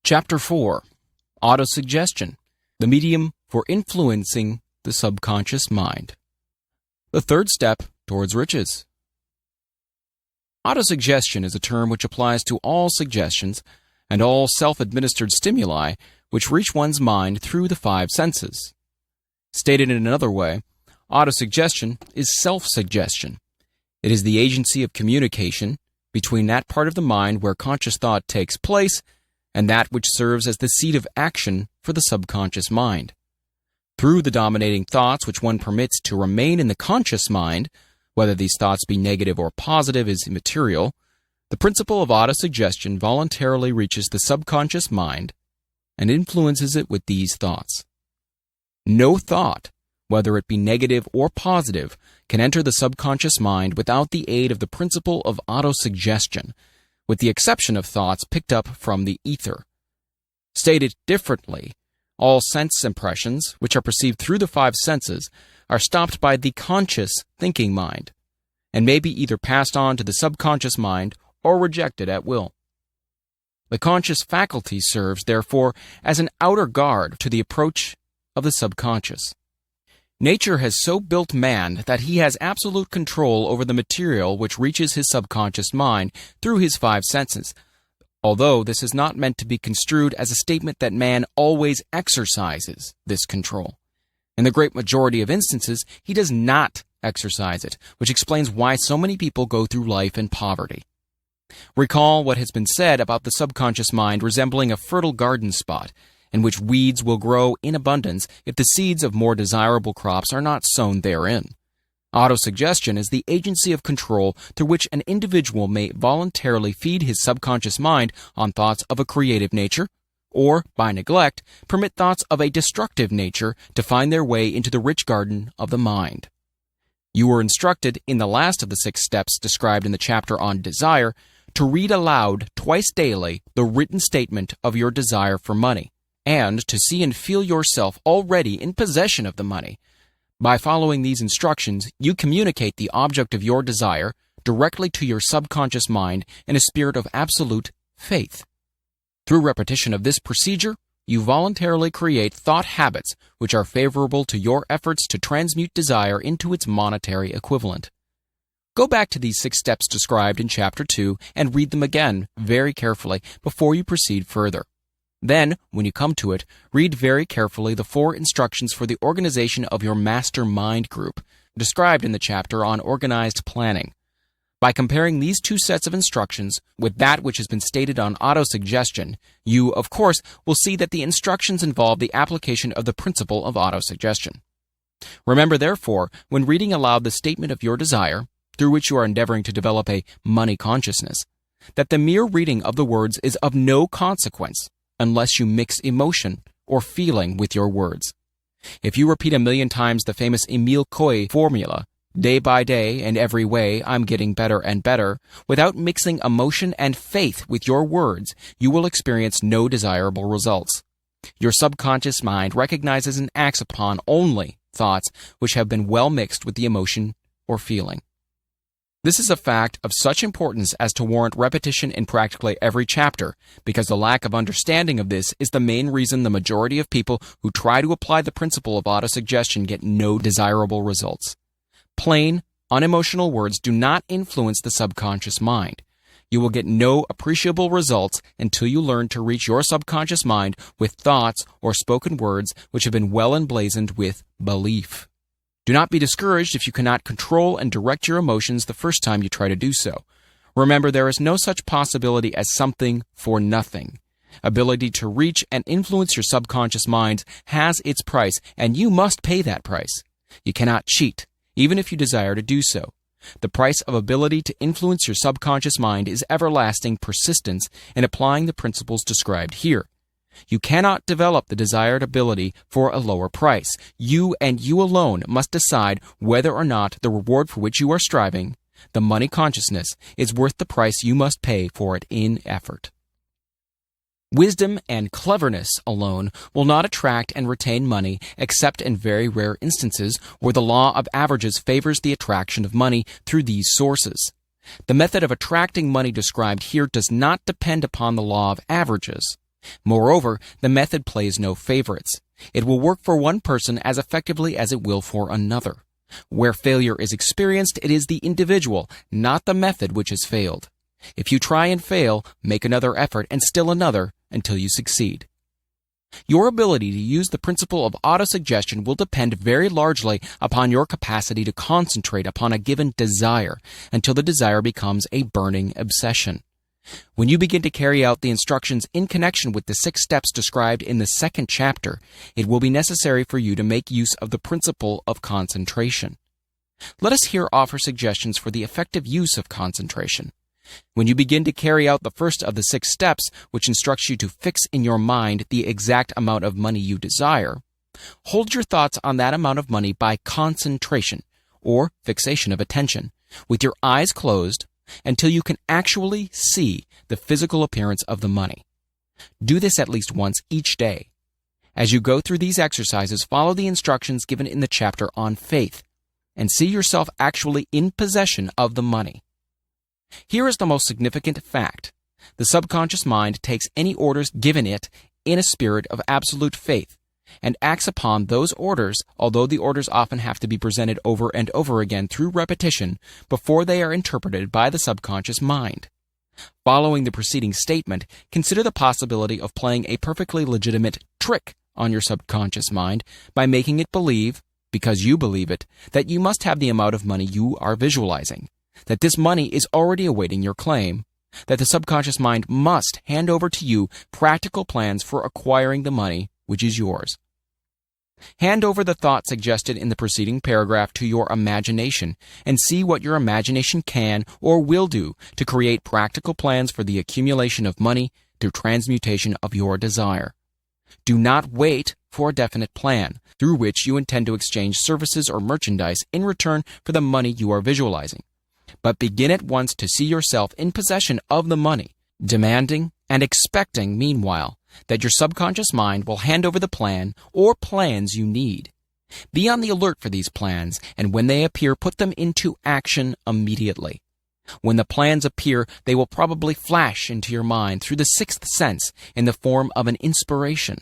Chapter 4. Autosuggestion, the medium for influencing the subconscious mind. The third step towards riches. Autosuggestion is a term which applies to all suggestions and all self-administered stimuli which reach one's mind through the five senses. Stated in another way, autosuggestion is self-suggestion. It is the agency of communication between that part of the mind where conscious thought takes place and that which serves as the seat of action for the subconscious mind. Through the dominating thoughts which one permits to remain in the conscious mind, whether these thoughts be negative or positive is immaterial, the principle of autosuggestion voluntarily reaches the subconscious mind and influences it with these thoughts. No thought, whether it be negative or positive, can enter the subconscious mind without the aid of the principle of autosuggestion, with the exception of thoughts picked up from the ether. Stated differently, all sense impressions, which are perceived through the five senses, are stopped by the conscious thinking mind, and may be either passed on to the subconscious mind or rejected at will. The conscious faculty serves, therefore, as an outer guard to the approach of the subconscious. Nature has so built man that he has absolute control over the material which reaches his subconscious mind through his five senses, although this is not meant to be construed as a statement that man always exercises this control. In the great majority of instances, he does not exercise it, which explains why so many people go through life in poverty. Recall what has been said about the subconscious mind resembling a fertile garden spot, in which weeds will grow in abundance if the seeds of more desirable crops are not sown therein. Autosuggestion is the agency of control through which an individual may voluntarily feed his subconscious mind on thoughts of a creative nature, or, by neglect, permit thoughts of a destructive nature to find their way into the rich garden of the mind. You were instructed, in the last of the 6 steps described in the chapter on desire, to read aloud twice daily the written statement of your desire for money, and to see and feel yourself already in possession of the money. By following these instructions, you communicate the object of your desire directly to your subconscious mind in a spirit of absolute faith. Through repetition of this procedure, you voluntarily create thought habits which are favorable to your efforts to transmute desire into its monetary equivalent. Go back to these 6 steps described in Chapter 2 and read them again very carefully before you proceed further. Then, when you come to it, read very carefully the 4 instructions for the organization of your master mind group, described in the chapter on organized planning. By comparing these 2 sets of instructions with that which has been stated on autosuggestion, you, of course, will see that the instructions involve the application of the principle of autosuggestion. Remember, therefore, when reading aloud the statement of your desire, through which you are endeavoring to develop a money consciousness, that the mere reading of the words is of no consequence, unless you mix emotion or feeling with your words. If you repeat 1,000,000 times the famous Emile Coué formula, day by day and every way I'm getting better and better, without mixing emotion and faith with your words, you will experience no desirable results. Your subconscious mind recognizes and acts upon only thoughts which have been well mixed with the emotion or feeling. This is a fact of such importance as to warrant repetition in practically every chapter, because the lack of understanding of this is the main reason the majority of people who try to apply the principle of autosuggestion get no desirable results. Plain, unemotional words do not influence the subconscious mind. You will get no appreciable results until you learn to reach your subconscious mind with thoughts or spoken words which have been well emblazoned with belief. Do not be discouraged if you cannot control and direct your emotions the first time you try to do so. Remember, there is no such possibility as something for nothing. Ability to reach and influence your subconscious mind has its price, and you must pay that price. You cannot cheat, even if you desire to do so. The price of ability to influence your subconscious mind is everlasting persistence in applying the principles described here. You cannot develop the desired ability for a lower price. You and you alone must decide whether or not the reward for which you are striving, the money consciousness, is worth the price you must pay for it in effort. Wisdom and cleverness alone will not attract and retain money except in very rare instances where the law of averages favors the attraction of money through these sources. The method of attracting money described here does not depend upon the law of averages. Moreover, the method plays no favorites. It will work for one person as effectively as it will for another. Where failure is experienced, it is the individual, not the method, which has failed. If you try and fail, make another effort and still another until you succeed. Your ability to use the principle of autosuggestion will depend very largely upon your capacity to concentrate upon a given desire until the desire becomes a burning obsession. When you begin to carry out the instructions in connection with the 6 steps described in the 2nd chapter, it will be necessary for you to make use of the principle of concentration. Let us here offer suggestions for the effective use of concentration. When you begin to carry out the first of the 6 steps, which instructs you to fix in your mind the exact amount of money you desire, hold your thoughts on that amount of money by concentration, or fixation of attention, with your eyes closed, until you can actually see the physical appearance of the money. Do this at least once each day. As you go through these exercises, follow the instructions given in the chapter on faith, and see yourself actually in possession of the money. Here is the most significant fact. The subconscious mind takes any orders given it in a spirit of absolute faith, and acts upon those orders, although the orders often have to be presented over and over again through repetition before they are interpreted by the subconscious mind. Following the preceding statement, consider the possibility of playing a perfectly legitimate trick on your subconscious mind by making it believe, because you believe it, that you must have the amount of money you are visualizing, that this money is already awaiting your claim, that the subconscious mind must hand over to you practical plans for acquiring the money which is yours. Hand over the thought suggested in the preceding paragraph to your imagination and see what your imagination can or will do to create practical plans for the accumulation of money through transmutation of your desire. Do not wait for a definite plan through which you intend to exchange services or merchandise in return for the money you are visualizing, but begin at once to see yourself in possession of the money, demanding and expecting, meanwhile, that your subconscious mind will hand over the plan or plans you need. Be on the alert for these plans, and when they appear, put them into action immediately. When the plans appear, they will probably flash into your mind through the 6th sense in the form of an inspiration.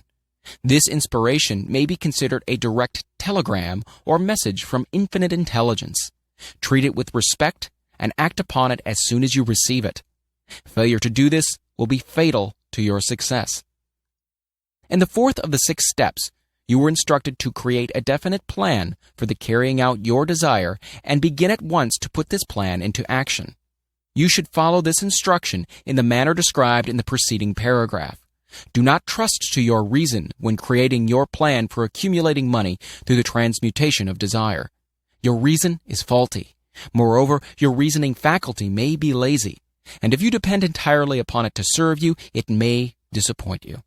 This inspiration may be considered a direct telegram or message from infinite intelligence. Treat it with respect and act upon it as soon as you receive it. Failure to do this will be fatal to your success. In the 4th of the 6 steps, you were instructed to create a definite plan for the carrying out your desire and begin at once to put this plan into action. You should follow this instruction in the manner described in the preceding paragraph. Do not trust to your reason when creating your plan for accumulating money through the transmutation of desire. Your reason is faulty. Moreover, your reasoning faculty may be lazy, and if you depend entirely upon it to serve you, it may disappoint you.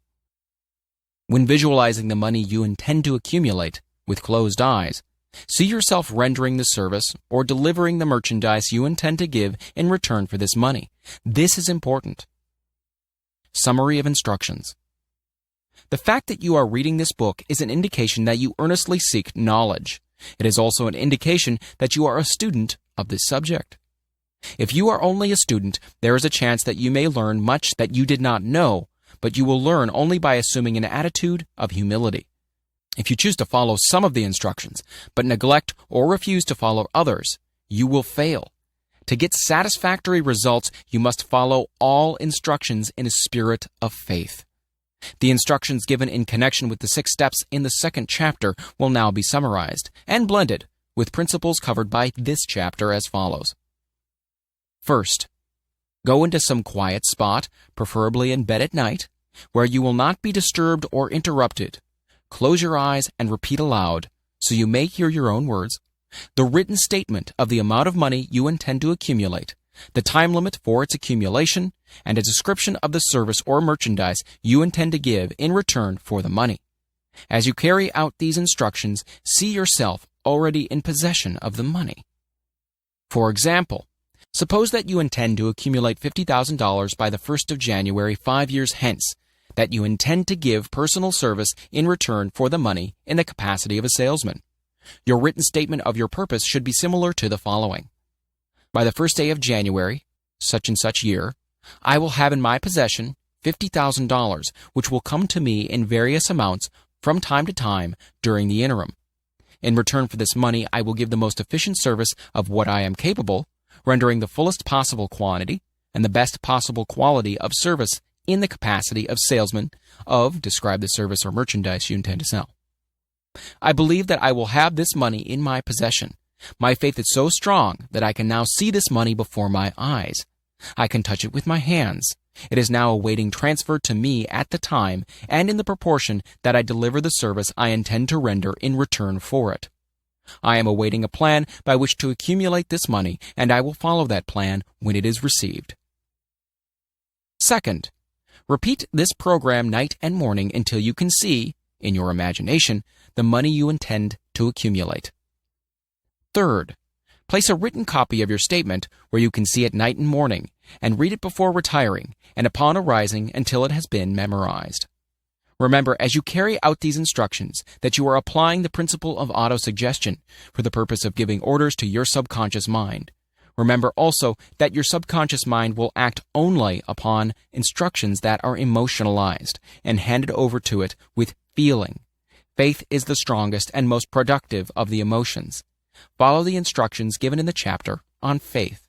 When visualizing the money you intend to accumulate with closed eyes, see yourself rendering the service or delivering the merchandise you intend to give in return for this money. This is important. Summary of instructions. The fact that you are reading this book is an indication that you earnestly seek knowledge. It is also an indication that you are a student of this subject. If you are only a student, there is a chance that you may learn much that you did not know, but you will learn only by assuming an attitude of humility. If you choose to follow some of the instructions, but neglect or refuse to follow others, you will fail. To get satisfactory results, you must follow all instructions in a spirit of faith. The instructions given in connection with the 6 steps in the 2nd chapter will now be summarized and blended with principles covered by this chapter as follows. First, go into some quiet spot, preferably in bed at night, where you will not be disturbed or interrupted. Close your eyes and repeat aloud, so you may hear your own words, the written statement of the amount of money you intend to accumulate, the time limit for its accumulation, and a description of the service or merchandise you intend to give in return for the money. As you carry out these instructions, see yourself already in possession of the money. For example, suppose that you intend to accumulate $50,000 by the 1st of January 5 years hence, that you intend to give personal service in return for the money in the capacity of a salesman. Your written statement of your purpose should be similar to the following. By the 1st day of January, such and such year, I will have in my possession $50,000, which will come to me in various amounts from time to time during the interim. In return for this money, I will give the most efficient service of what I am capable, rendering the fullest possible quantity and the best possible quality of service in the capacity of salesman of describe the service or merchandise you intend to sell. I believe that I will have this money in my possession. My faith is so strong that I can now see this money before my eyes. I can touch it with my hands. It is now awaiting transfer to me at the time and in the proportion that I deliver the service I intend to render in return for it. I am awaiting a plan by which to accumulate this money, and I will follow that plan when it is received. Second, repeat this program night and morning until you can see, in your imagination, the money you intend to accumulate. Third, place a written copy of your statement where you can see it night and morning, and read it before retiring and upon arising until it has been memorized. Remember, as you carry out these instructions, that you are applying the principle of autosuggestion for the purpose of giving orders to your subconscious mind. Remember also that your subconscious mind will act only upon instructions that are emotionalized and handed over to it with feeling. Faith is the strongest and most productive of the emotions. Follow the instructions given in the chapter on faith.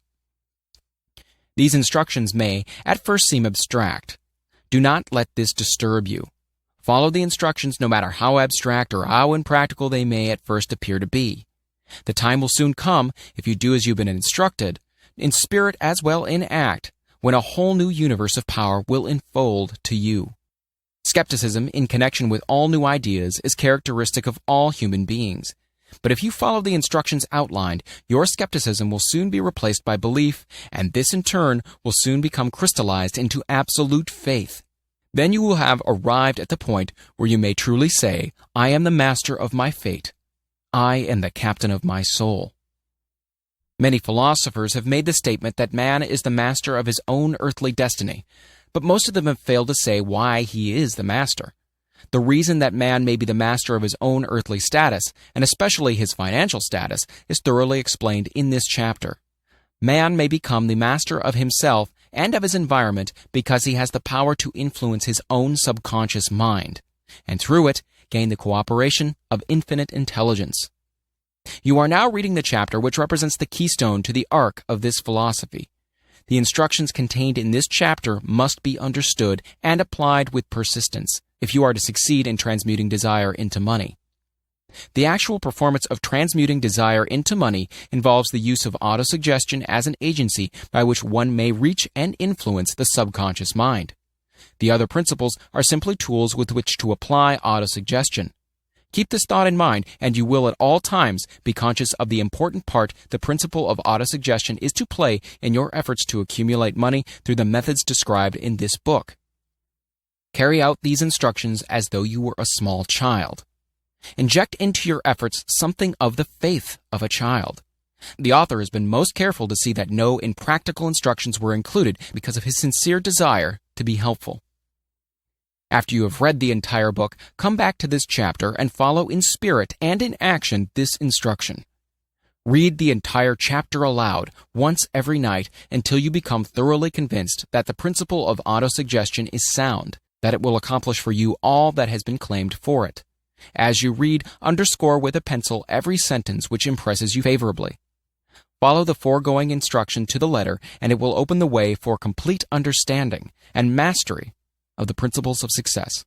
These instructions may at first seem abstract. Do not let this disturb you. Follow the instructions no matter how abstract or how impractical they may at first appear to be. The time will soon come, if you do as you've been instructed, in spirit as well in act, when a whole new universe of power will enfold to you. Skepticism in connection with all new ideas is characteristic of all human beings. But if you follow the instructions outlined, your skepticism will soon be replaced by belief, and this in turn will soon become crystallized into absolute faith. Then you will have arrived at the point where you may truly say, I am the master of my fate. I am the captain of my soul. Many philosophers have made the statement that man is the master of his own earthly destiny, but most of them have failed to say why he is the master. The reason that man may be the master of his own earthly status, and especially his financial status, is thoroughly explained in this chapter. Man may become the master of himself and of his environment because he has the power to influence his own subconscious mind, and through it, gain the cooperation of infinite intelligence. You are now reading the chapter which represents the keystone to the arc of this philosophy. The instructions contained in this chapter must be understood and applied with persistence if you are to succeed in transmuting desire into money. The actual performance of transmuting desire into money involves the use of autosuggestion as an agency by which one may reach and influence the subconscious mind. The other principles are simply tools with which to apply autosuggestion. Keep this thought in mind, and you will at all times be conscious of the important part the principle of autosuggestion is to play in your efforts to accumulate money through the methods described in this book. Carry out these instructions as though you were a small child. Inject into your efforts something of the faith of a child. The author has been most careful to see that no impractical instructions were included because of his sincere desire to be helpful. After you have read the entire book, come back to this chapter and follow in spirit and in action this instruction. Read the entire chapter aloud once every night until you become thoroughly convinced that the principle of autosuggestion is sound, that it will accomplish for you all that has been claimed for it. As you read, underscore with a pencil every sentence which impresses you favorably. Follow the foregoing instruction to the letter, and it will open the way for complete understanding and mastery of the principles of success.